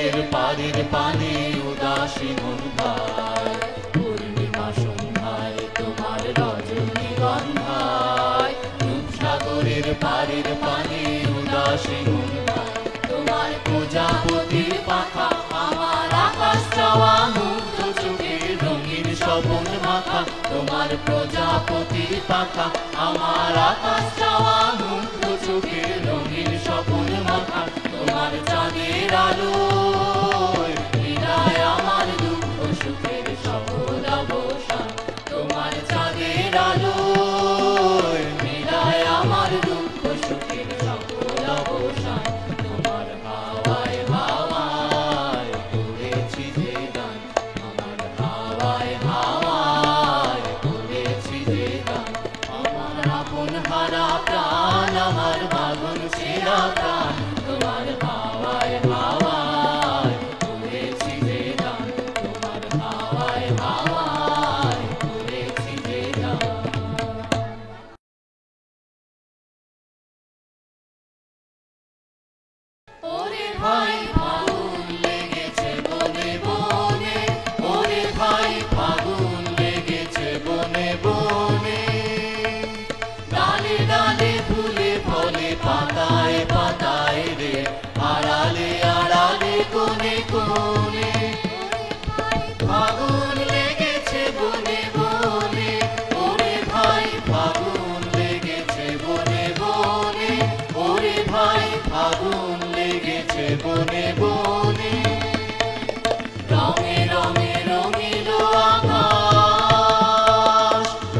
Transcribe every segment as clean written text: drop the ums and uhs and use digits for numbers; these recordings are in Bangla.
সাগরের পারের পানে উদাসী মন ভাই পূর্ণিমা সন্ধ্যায় তোমার রজনীগন্ধায় সাগরের পারের পানে উদাসী মন ভাই তোমার প্রজাপতির পাখা আমার আকাশ চাওয়া মুগ্ধ চোখের রঙিন স্বপন মাখা তোমার প্রজাপতির পাখা আমার আকাশ চাওয়া মুগ্ধ চোখের রঙিন স্বপন মাখা তোমার চাঁদের আলো হৃদয় আমার দুঃখ সুখের সকল অবসান তোমার চাঁদের আলো হৃদয় আমার দুঃখ সুখের সকল অবসান তোমার হাওয়ায় হাওয়ায় করেছি যে গান আমার হাওয়ায় হাওয়ায় করেছি যে গান আমার আপন হারা প্রাণ আমার বাঁধন ছেঁড়া প্রাণ তোমার হাওয়ায় হাওয়ায় করেছি যে গান তোমার হাওয়ায় হাওয়ায় করেছি যে গান ওরে ভাই ফাগুন লেগেছে বনে বনে ওরে ভাই ফাগুন লেগেছে বনে বনে ডালে ডালে ফুলে ফলে পাতায় পাতায় রে আড়ালে আড়ালে কোণে কোণে ফাগুন লেগেছে বনে বনে ওরে ভাই ফাগুন লেগেছে বনে বনে ওরে ভাই ফাগুন লেগেছে বনে বনে রঙে রঙে রঙিল আকাশ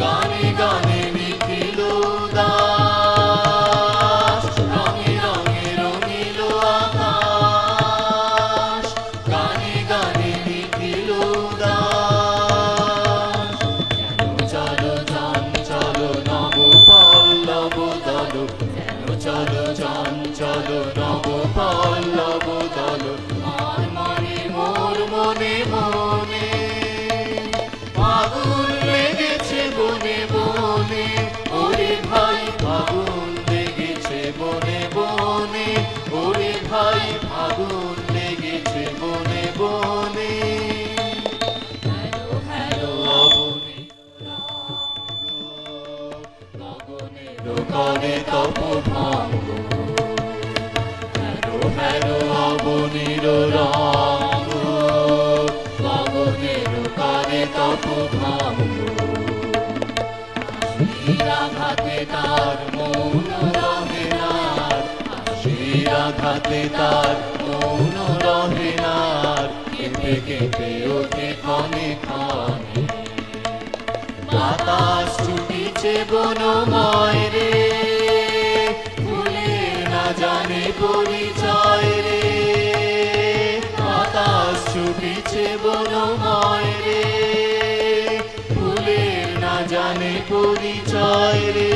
গানে গানে নিখিল উদাস রঙে রঙে রঙিল আকাশ গানে গানে নিখিল উদাস কেন চলো চঞ্চল নব পল্লব দল কেন চলো চঞ্চল নব পল্লব দল আর মনে মোর মনে মনে ফাগুন লেগেছে বনে বনে ওরে ভাই ফাগুন লেগেছে বনে বনে ওরে ভাই ফাগুন লেগেছে বনে বনে হ্যালো হ্যালো অবনে গগনের করে তপ ভঙ্গ হ্যালো হ্যালো অবনীর রঙ্গ গগনের করে তপ ভঙ্গ আঘাতে তার মৌন রহে না আঘাতে তার মৌন রহে না কেঁপে কেঁপে ওঠে ক্ষণে ক্ষণে বাতাস ছুটিছে বনময় রে ফুলের না জানে পরিচয় রে বাতাস ছুটিছে বনময় রে ফুলের না জানে পরিচয় রে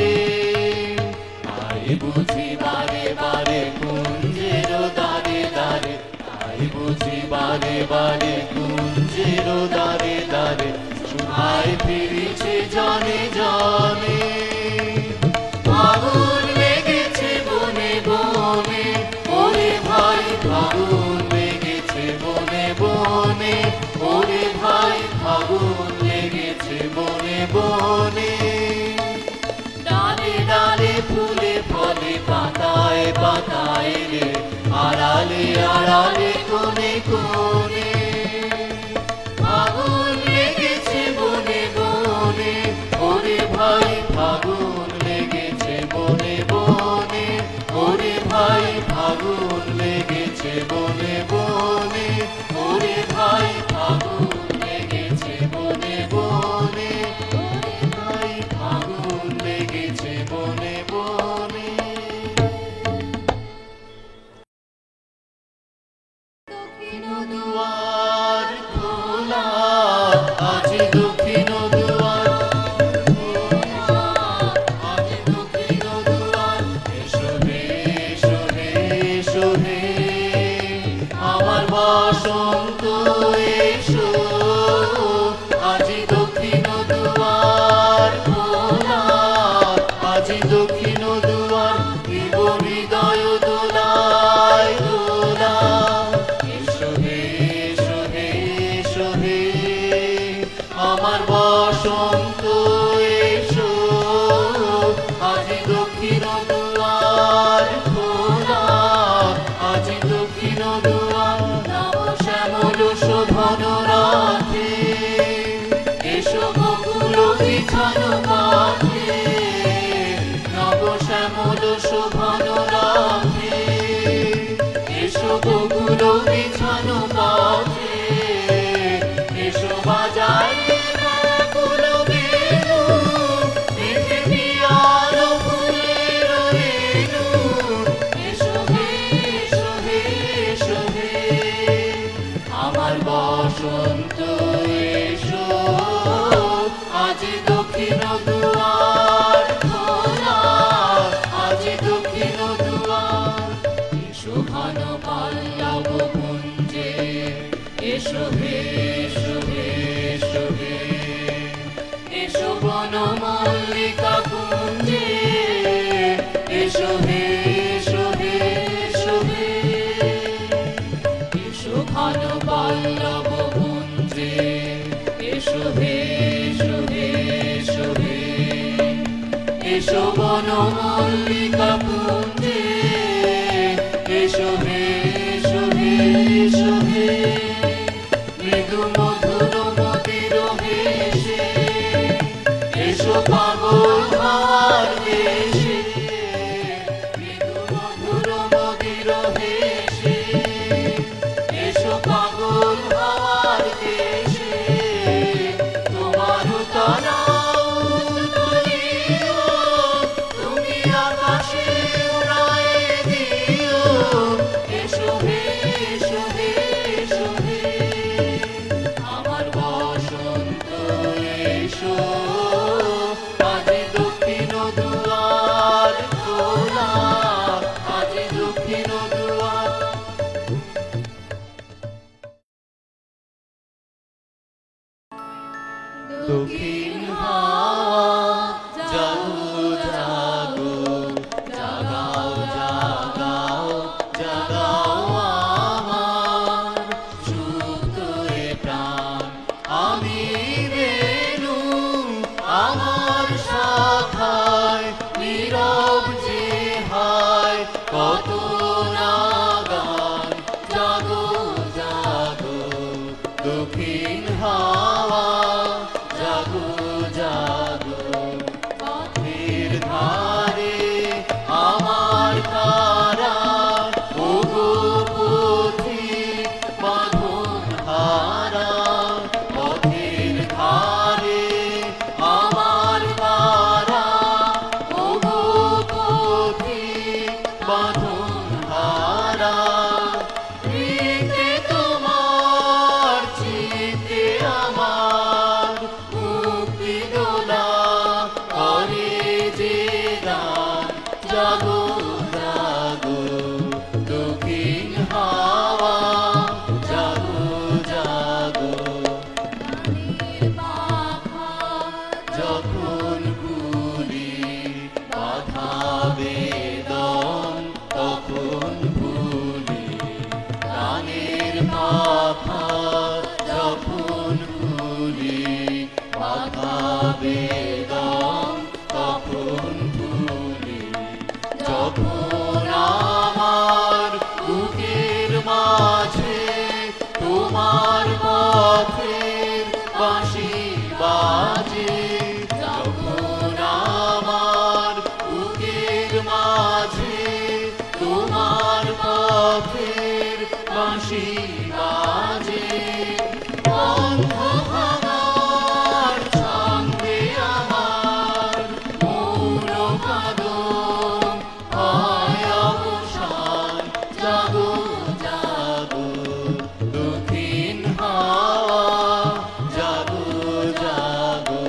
তাই বুঝি বারে বারে কুঞ্জের দারে দারে তাই বুঝি বারে বারে কুঞ্জের দারে দারে শুনাই ফিরিছে জনে জনে ফাগুন লেগেছে বনে বনে ওরে ভাই ফাগুন লেগেছে বনে বনে ওরে ভাই ফাগুন লেগেছে বনে বনে ডালে ডালে ফুলে ফলে পাতায় পাতায় রে আড়ালে আড়ালে কোণে কোণে ফাগুন আমার বসন্ত এসো, আজি দক্ষিণ দুয়ার খোলা, আজি দক্ষিণ দুয়ার নব শ্যামল শোভন রাতে, এসো বকুল বিছানো পথে, নব শ্যামল শোভন রাতে, এসো বকুল বিছানো পথে, এসো বাজায় বকুল বেণু, দেখে পিয়ার ফুলের রেণু, এসো হে, এসো হে, এসো হে, আমার বসন্ত এসো, আজি দক্ষিণ দুয়ার খোলা, আজি দক্ষিণ দুয়ার, এসো ঘন পল্লব কুঞ্জে, এসো হে, এসো হে, এসো হে, এসো বন মল্লিকা কুঞ্জে, এসো হে, এসো হে, এসো হে, এসো ঘন পল্লব কুঞ্জে, এসো হে, এসো হে, এসো হে, এসো বন মল্লিকা কুঞ্জে, এসো হে, এসো হে, এসো হে, মৃদু মধুর মতির হেসে, এসো পাগল হওয়ার দেশে, মৃদু মধুর মতির হেসে, এসো পাগল হওয়ার দেশে, তোমার তরা তুলিও, তুমি আকাশে উড়ায়ে দিও, এসো হে, এসো হে, এসো হে, আমার বসন্ত এসো, আজি দক্ষিণ দুয়ার খোলা, আজি দক্ষিণ দুয়ার। দক্ষিণ হাওয়া জাগো জাগো, জাগাও জাগাও, জাগাও আমার সুপ্ত এ প্রাণ, আমি বেনু আমার শাখায়, নীরব যে হায় কত না গান, জাগো জাগো দক্ষিণ হাওয়া, জাগো জাগো, পথের ধারে আমার তারা, ওগো পথিক বাঁধন হারা, পথের ধারে আমার তারা, ওগো পথিক বাঁধন হারা, হৃদে তোমার চিতে আমার মুক্তি দোলা করে যে দান, জাগো জাগো দক্ষিণ হাওয়া, জাগো জাগো, যখন ভুলি বাধা বেদম, তখন ভুলি গানের পাখা, যখন ভুলি বাধা বেদম, তখন ভুলি, যখন আমার বুকের মাঝে তোমার পথের বাঁশি বাজে, যখন আমার বুকের মাঝে তোমার পথের বাঁশি বাজে, বন্ধ ভাঙার ছন্দে আমার মৌন কাদম হয় অবসান, জাগো জাগো দক্ষিণ হাওয়া, জাগো জাগো,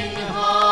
রঙিন হয়।